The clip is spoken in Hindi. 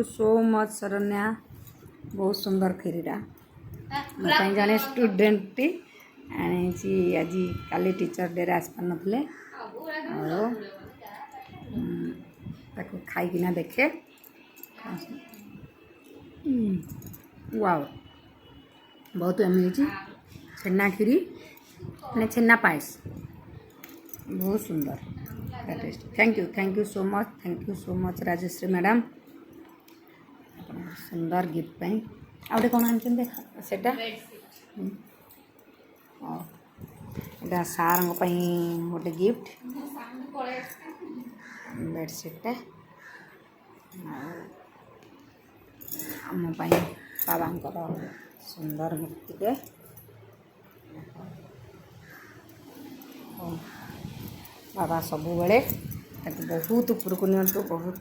सो मच शरण्या बहुत सुंदर खीरीटा मैं जाने स्टूडेंट टी आनी आज काली टीचर डे आस पार नथिले खाईकिना देखे वाओ बहुत अमेजिंग छेना खीरी मैंने छेना पायस बहुत सुंदर tasty thank you so much Rajshree madam सुंदर गिफ्ट पे आउटे कौन आन देखा सेटा एटा सार गोटे गिफ्ट बेडसीटा आम बाबा सुंदर मूर्तिटे बाबा सब बेले बहुत उपरको नियंतु बहुत